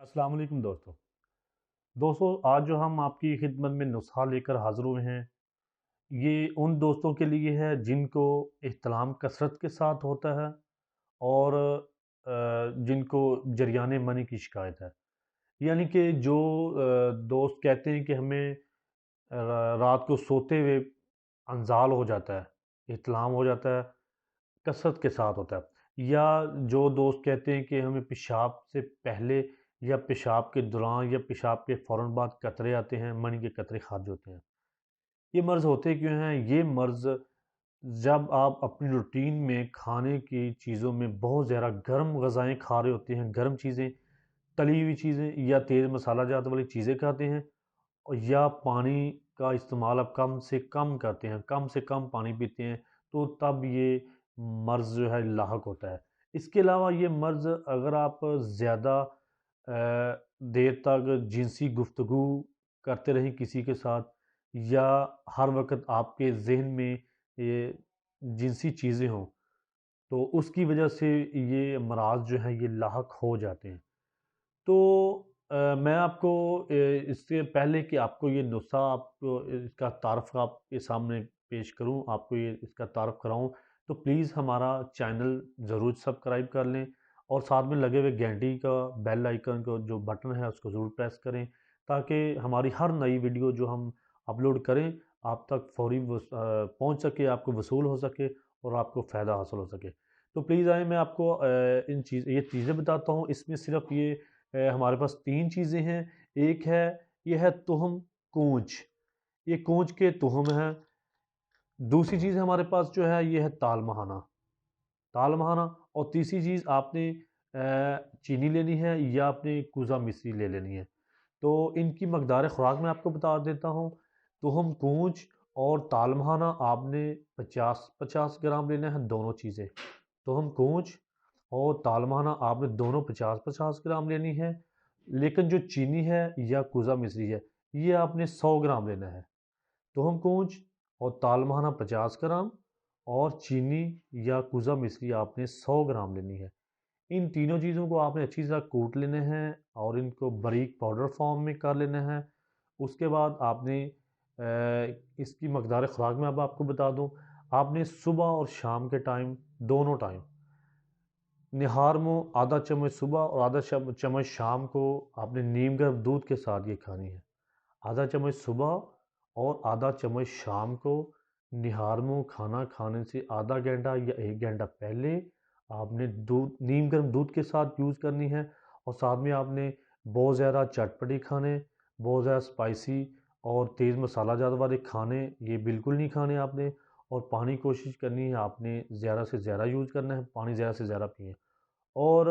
अस्सलाम वालेकुम दोस्तों आज जो हम आपकी खिदमत में नुस्खा लेकर हाज़िर हुए हैं, ये उन दोस्तों के लिए है जिनको इह्तिलाम कसरत के साथ होता है और जिनको जरियाने मनी की शिकायत है। यानी कि जो दोस्त कहते हैं कि हमें रात को सोते हुए अंजाल हो जाता है, इह्तिलाम हो जाता है, कसरत के साथ होता है। या जो दोस्त कहते हैं कि हमें पेशाब से पहले या पेशाब के दौरान या पेशाब के फ़ौरन बाद कतरे आते हैं, मनी के कतरे खारिज होते हैं। ये मर्ज़ होते क्यों हैं? ये मर्ज़ जब आप अपनी रूटीन में खाने की चीज़ों में बहुत ज़्यादा गर्म ग़िज़ाएँ खा रहे होते हैं, गर्म चीज़ें, तली हुई चीज़ें या तेज़ मसाला जात वाली चीज़ें खाते हैं और या पानी का इस्तेमाल आप कम से कम करते हैं, कम से कम पानी पीते हैं, तो तब ये मर्ज़ जो है लाहक होता है। इसके अलावा ये मर्ज़ अगर आप ज़्यादा देर तक जिनसी गुफ्तगू करते रहें किसी के साथ या हर वक़्त आपके ज़हन में ये जिनसी चीज़ें हों, तो उसकी वजह से ये अमराज़ जो हैं ये लाहक हो जाते हैं। तो मैं आपको इससे पहले कि आपको ये नुस्ख़ा आपको इसका तारफ़ आपके सामने पेश करूँ, आपको ये इसका तारफ़ कराऊँ, तो प्लीज़ हमारा चैनल ज़रूर सब्सक्राइब कर लें और साथ में लगे हुए घंटी का बेल आइकन का जो बटन है उसको ज़रूर प्रेस करें, ताकि हमारी हर नई वीडियो जो हम अपलोड करें, आप तक फ़ौरी पहुँच सके, आपको वसूल हो सके और आपको फ़ायदा हासिल हो सके। तो प्लीज़ आइए मैं आपको ये चीज़ें बताता हूँ, इसमें सिर्फ़ ये हमारे पास 3 चीज़ें हैं। एक है ये है तुहम कूंच, ये कूंच के तुहम हैं। दूसरी चीज़ हमारे पास जो है ये है ताल महाना, ताल महाना। और तीसरी चीज़ आपने चीनी लेनी है या आपने कूज़ा मिश्री ले लेनी है। तो इनकी मकदार खुराक मैं आपको बता देता हूँ। तुहम कूंच और ताल महाना आपने 50-50 ग्राम लेना है, दोनों चीज़ें। तुहम कूंच और ताल महाना आपने दोनों 50-50 ग्राम लेनी है। लेकिन जो चीनी है या कूज़ा मिश्री है, ये आपने 100 ग्राम लेना है। तुहम कूंच और ताल महाना 50 ग्राम और चीनी या कूज़ा मिश्री आपने 100 ग्राम लेनी है। इन तीनों चीज़ों को आपने अच्छी तरह कूट लेने हैं और इनको बारीक पाउडर फॉर्म में कर लेना है। उसके बाद आपने इसकी मकदार खुराक मैं अब आपको बता दूँ। आपने सुबह और शाम के टाइम, दोनों टाइम निहार मुँह आधा चम्मच सुबह और आधा चम्मच शाम को आपने नीम गर्म दूध के साथ ये खानी है। आधा चम्मच सुबह और आधा चम्मच शाम को निहार मुँह खाना खाने से आधा घंटा या 1 घंटा पहले आपने दूध नीम गर्म दूध के साथ यूज़ करनी है। और साथ में आपने बहुत ज़्यादा चटपटी खाने, बहुत ज़्यादा स्पाइसी और तेज़ मसाला ज़्यादा वाले खाने ये बिल्कुल नहीं खाने आपने। और पानी कोशिश करनी है आपने ज़्यादा से ज़्यादा यूज़ करना है, पानी ज़्यादा से ज़्यादा पिएँ। और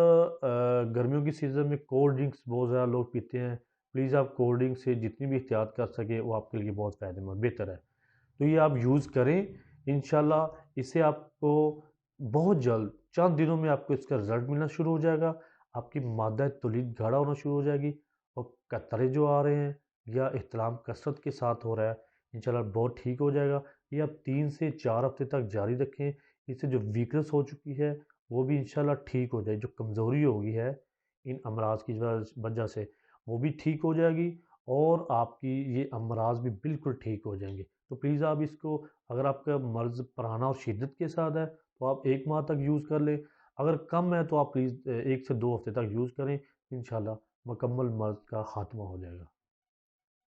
गर्मियों की सीज़न में कोल्ड ड्रिंक्स बहुत ज़्यादा लोग पीते हैं। प्लीज़ आप कोल्ड ड्रिंक से जितनी भी एहतियात कर सकें वो आपके लिए बहुत फ़ायदेमंद बेहतर है। तो ये आप यूज़ करें, इंशाल्लाह इससे आपको बहुत जल्द चंद दिनों में आपको इसका रिज़ल्ट मिलना शुरू हो जाएगा। आपकी मादा तौलीद गाढ़ा होना शुरू हो जाएगी और कतरे जो आ रहे हैं या इहतिलाम कसरत के साथ हो रहा है, इंशाल्लाह बहुत ठीक हो जाएगा। ये आप 3 से 4 हफ़्ते तक जारी रखें। इससे जो वीकनेस हो चुकी है वो भी इंशाल्लाह ठीक हो जाए, जो कमज़ोरी हो गई है इन अमराज़ की वजह से वो भी ठीक हो जाएगी और आपकी ये अमराज़ भी बिल्कुल ठीक हो जाएंगे। तो प्लीज़ आप इसको, अगर आपका मर्ज़ पुराना और शिद्दत के साथ है तो आप 1 माह तक यूज़ कर लें। अगर कम है तो आप प्लीज़ 1 से 2 हफ़्ते तक यूज़ करें। इंशाल्लाह मुकम्मल मर्ज़ का ख़ात्मा हो जाएगा।